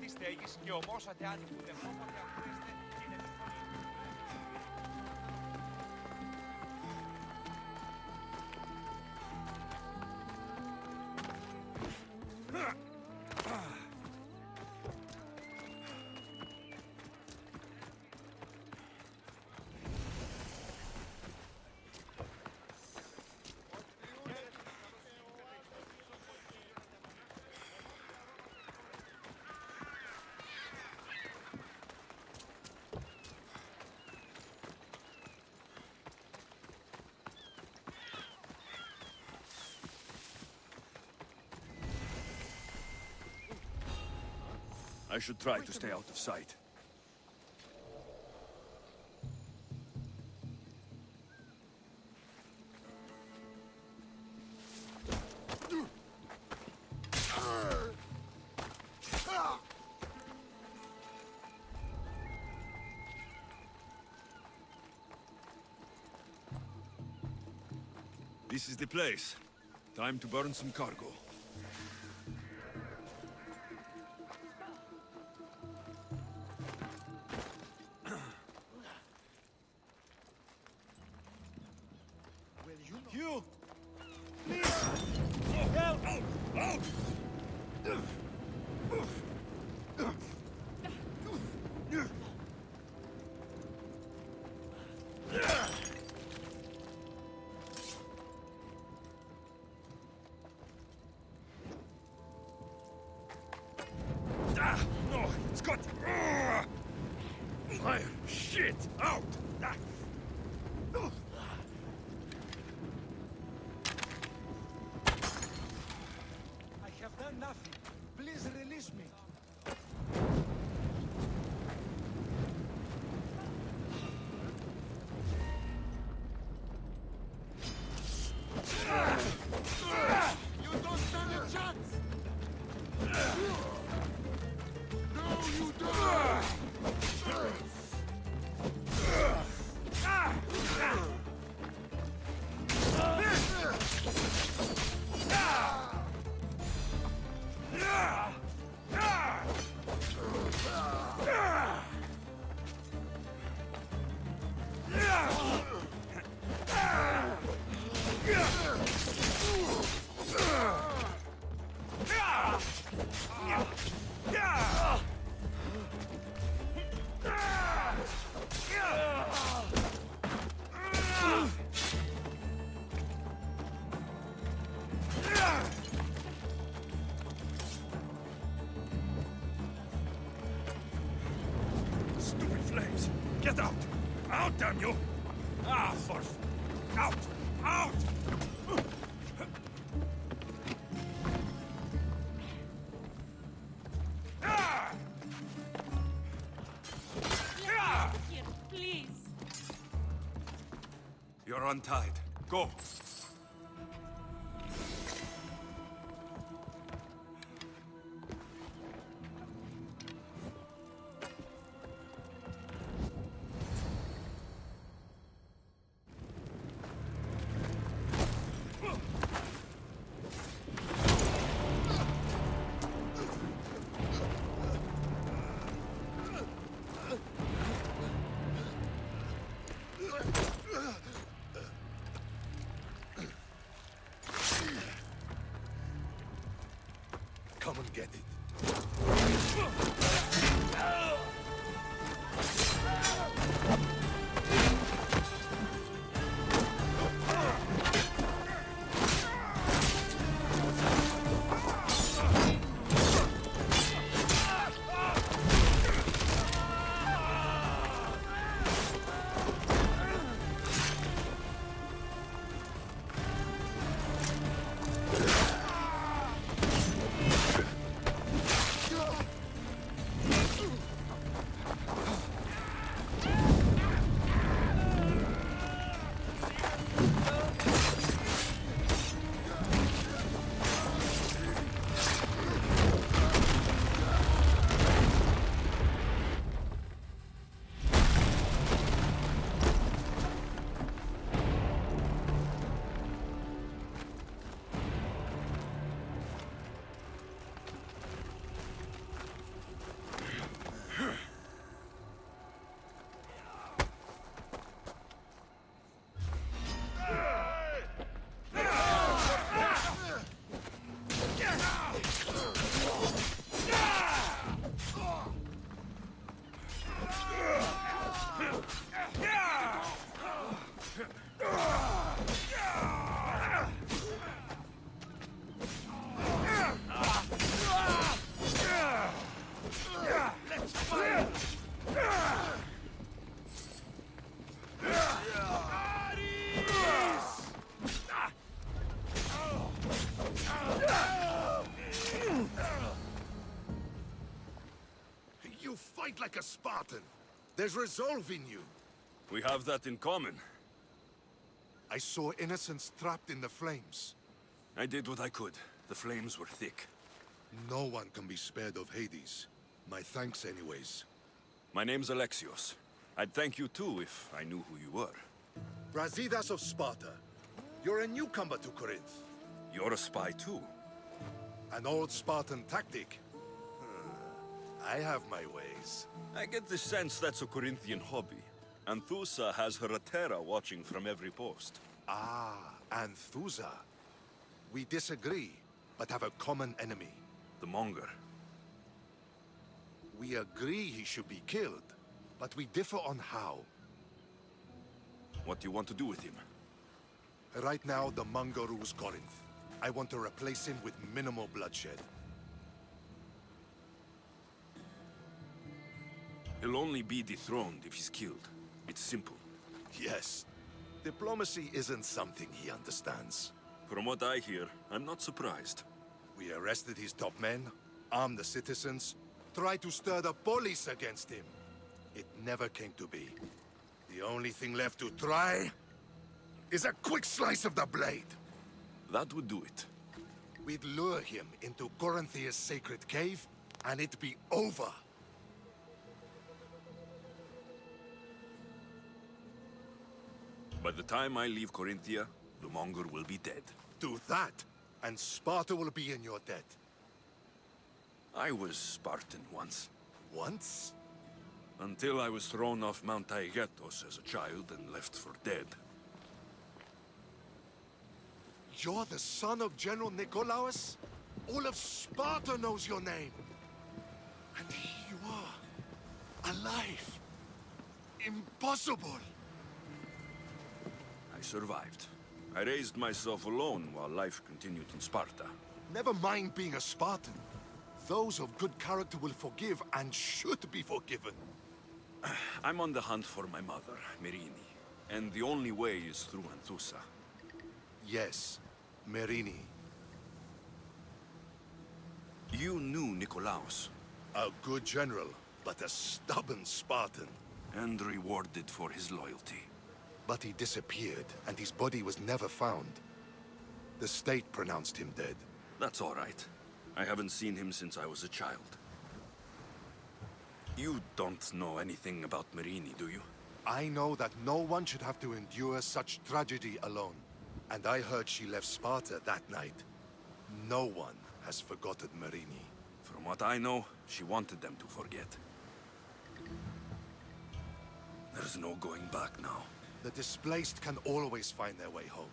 της στέγης και ομώσατε άτυπους ερχόποτε ακούγεστε την επιφωνή. I should try to stay out of sight. This is the place. Time to burn some cargo. You! Please! Help! Out! No, it's got fire. Shit! Out! I have done nothing. Please release me. You don't stand a chance! No, you don't! Stupid flames! Get out! Out, damn you! Ah, for... Out! Out! Here, please. You're untied. Go! Come and get it. like a Spartan. There's resolve in you. We have that in common. I saw innocents trapped in the flames. I did what I could. The flames were thick. No one can be spared of Hades. My thanks anyways. My name's Alexios. I'd thank you too if I knew who you were. Brasidas of Sparta. You're a newcomer to Corinth. You're a spy too. An old Spartan tactic. I have my ways. I get the sense that's a Corinthian hobby. Anthusa has her Atera watching from every post. Ah, Anthusa. We disagree, but have a common enemy. The Monger. We agree he should be killed, but we differ on how. What do you want to do with him? Right now, the Monger rules Corinth. I want to replace him with minimal bloodshed. He'll only be dethroned if he's killed. It's simple. Yes. Diplomacy isn't something he understands. From what I hear, I'm not surprised. We arrested his top men, armed the citizens, tried to stir the police against him. It never came to be. The only thing left to try is a quick slice of the blade. That would do it. We'd lure him into Corinthia's sacred cave, and it'd be over. By the time I leave Corinthia, the Monger will be dead. Do that, and Sparta will be in your debt. I was Spartan once. Once? Until I was thrown off Mount Taygetos as a child and left for dead. You're the son of General Nikolaos? All of Sparta knows your name. And here you are, alive. Impossible. I survived. I raised myself alone while life continued in Sparta. Never mind being a Spartan. Those of good character will forgive and should be forgiven. I'm on the hunt for my mother, Merini. And the only way is through Anthusa. Yes, Merini. You knew Nikolaos. A good general, but a stubborn Spartan. And rewarded for his loyalty. But he disappeared, and his body was never found. The state pronounced him dead. That's all right. I haven't seen him since I was a child. You don't know anything about Merini, do you? I know that no one should have to endure such tragedy alone. And I heard she left Sparta that night. No one has forgotten Merini. From what I know, she wanted them to forget. There's no going back now. The displaced can always find their way home.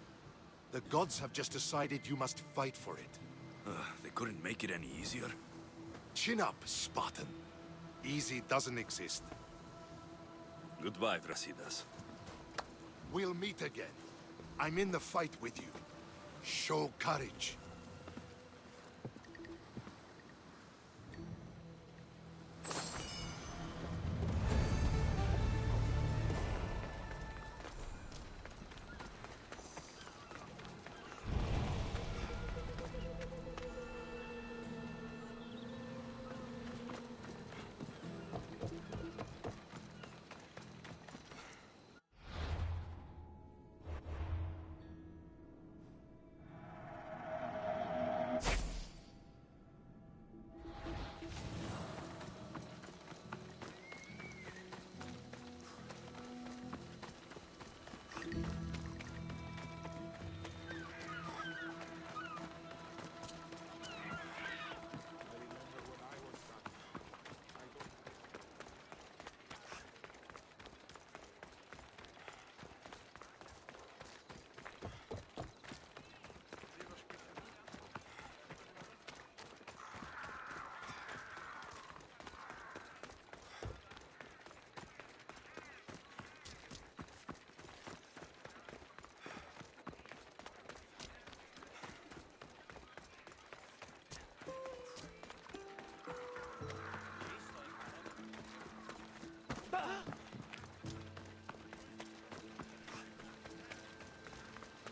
The gods have just decided you must fight for it. They couldn't make it any easier. Chin up, Spartan. Easy doesn't exist. Goodbye, Brasidas. We'll meet again. I'm in the fight with you. Show courage.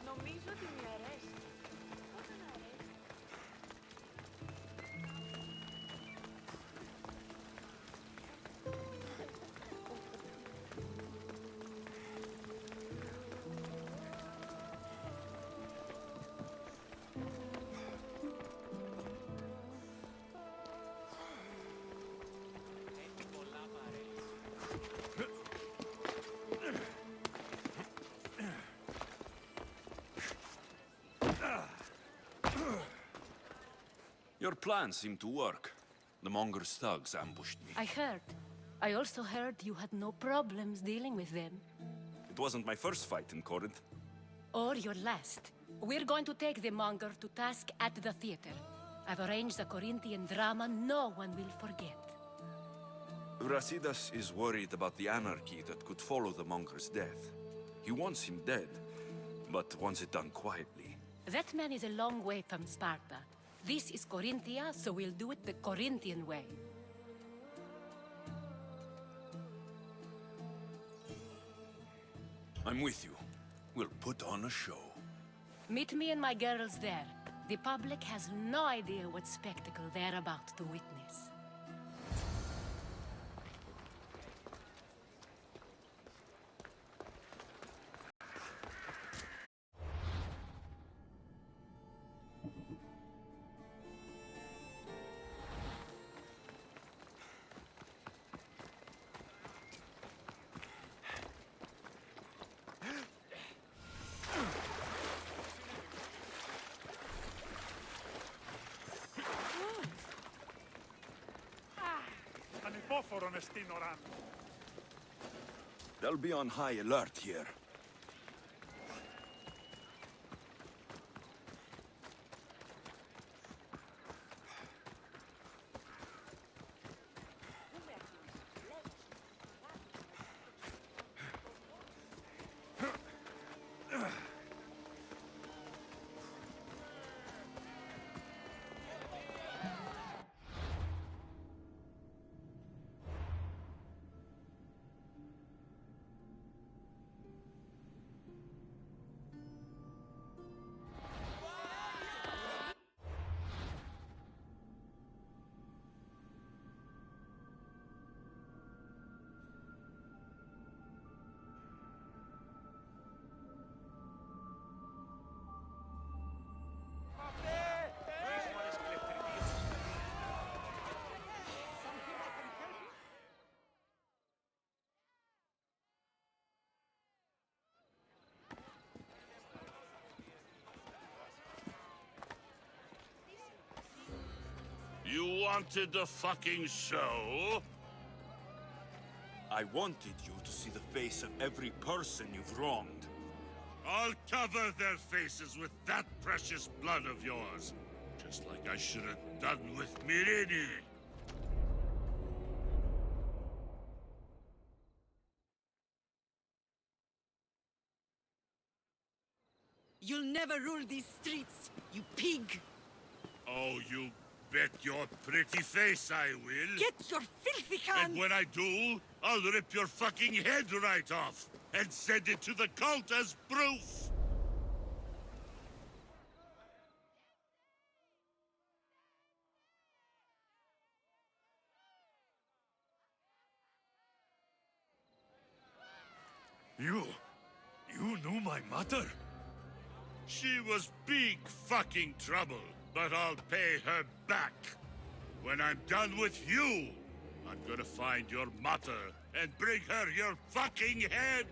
Νομίζω ότι με αρέσει. Όταν αρέσει. Your plan seemed to work. The Monger's thugs ambushed me. I heard. I also heard you had no problems dealing with them. It wasn't my first fight in Corinth. Or your last. We're going to take the Monger to task at the theater. I've arranged a Corinthian drama no one will forget. Brasidas is worried about the anarchy that could follow the Monger's death. He wants him dead, but wants it done quietly. That man is a long way from Sparta. This is Corinthia, so we'll do it the Corinthian way. I'm with you. We'll put on a show. Meet me and my girls there. The public has no idea what spectacle they're about to witness. They'll be on high alert here. You wanted the fucking show? I wanted you to see the face of every person you've wronged. I'll cover their faces with that precious blood of yours. Just like I should have done with Mirini. You'll never rule these streets, you pig! Oh, you bet your pretty face I will. Get your filthy hands! And when I do, I'll rip your fucking head right off and send it to the cult as proof. You knew my mother? She was big fucking trouble, but I'll pay her back. When I'm done with you, I'm gonna find your mother and bring her your fucking head!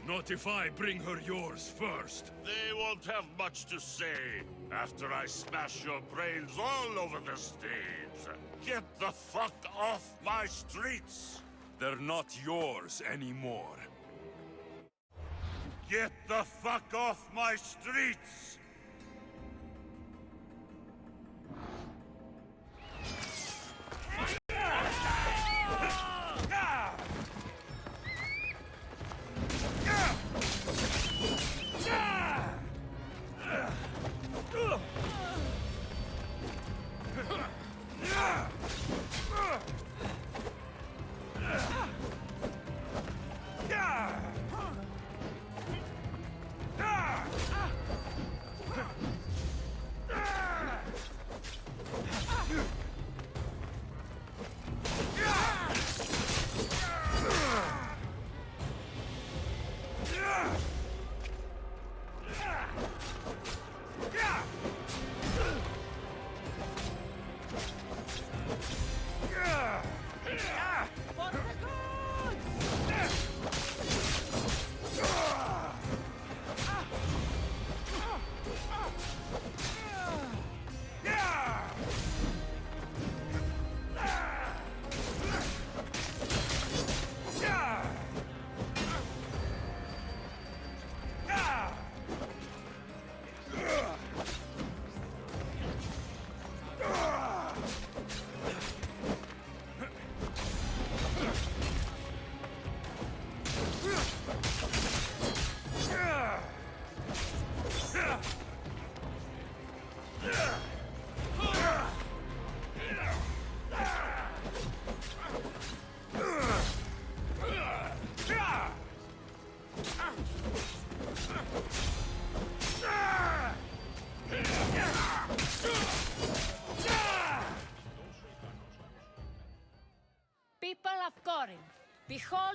Not if I bring her yours first. They won't have much to say after I smash your brains all over the stage. Get the fuck off my streets! They're not yours anymore. Get the fuck off my streets!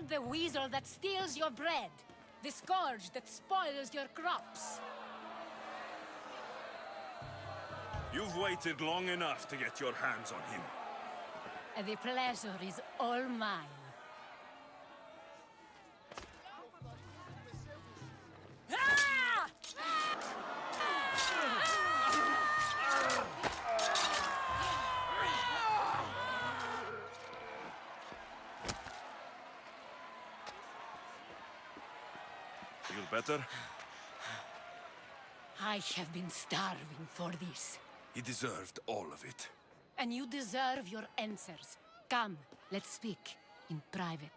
the weasel that steals your bread. The scourge that spoils your crops. You've waited long enough to get your hands on him. The pleasure is all mine. Ah! Feel better? I have been starving for this. He deserved all of it. And you deserve your answers. Come, let's speak in private.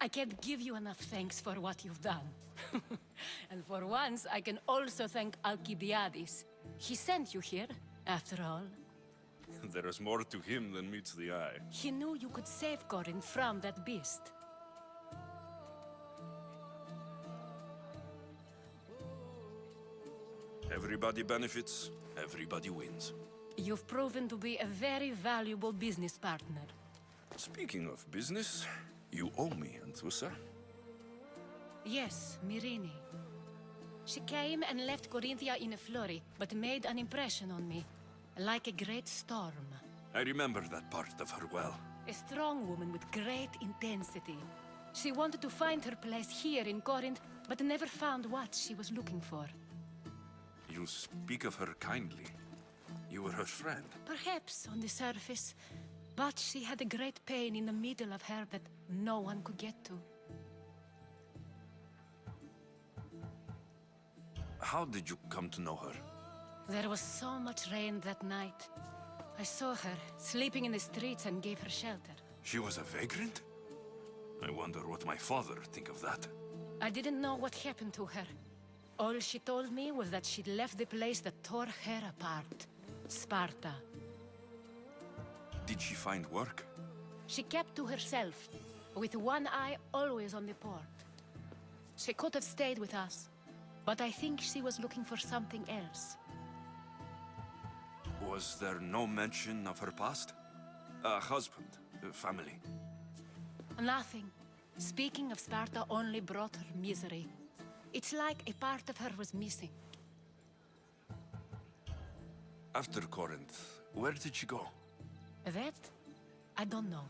I can't give you enough thanks for what you've done. And for once, I can also thank Alcibiades. He sent you here, after all. There is more to him than meets the eye. He knew you could save Corinth from that beast. Everybody benefits, everybody wins. You've proven to be a very valuable business partner. Speaking of business, you owe me, Anthusa. Yes, Myrine. She came and left Corinthia in a flurry, but made an impression on me. Like a great storm. I remember that part of her well. A strong woman with great intensity. She wanted to find her place here in Corinth, but never found what she was looking for. You speak of her kindly. You were her friend. Perhaps on the surface, but she had a great pain in the middle of her that no one could get to. How did you come to know her? There was so much rain that night. I saw her, sleeping in the streets, and gave her shelter. She was a vagrant? I wonder what my father think of that. I didn't know what happened to her. All she told me was that she'd left the place that tore her apart. Sparta. Did she find work? She kept to herself, with one eye always on the port. She could have stayed with us, but I think she was looking for something else. Was there no mention of her past? A husband, a family? Nothing. Speaking of Sparta only brought her misery. It's like a part of her was missing. After Corinth, where did she go? That? I don't know.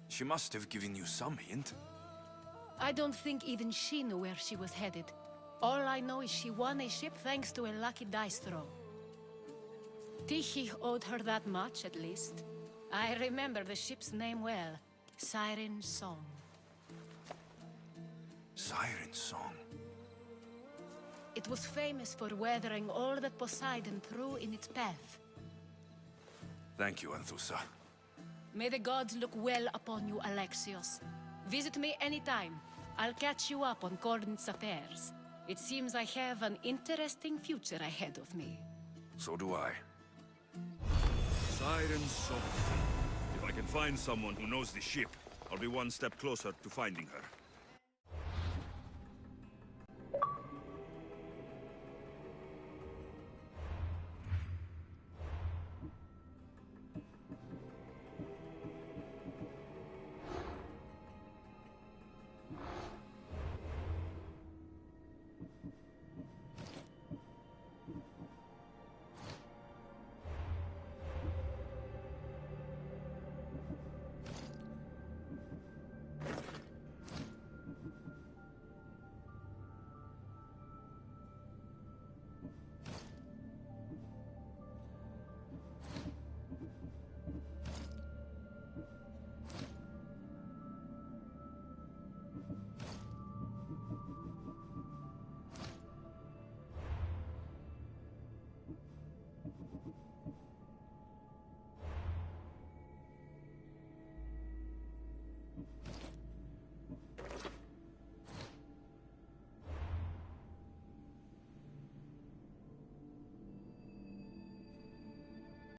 She must have given you some hint. I don't think even she knew where she was headed. All I know is she won a ship thanks to a lucky dice throw. Tyche owed her that much, at least. I remember the ship's name well. Siren Song. Siren Song. It was famous for weathering all that Poseidon threw in its path. Thank you, Anthusa. May the gods look well upon you, Alexios. Visit me anytime. I'll catch you up on Corinth's affairs. It seems I have an interesting future ahead of me. So do I. Siren Song. If I can find someone who knows the ship, I'll be one step closer to finding her.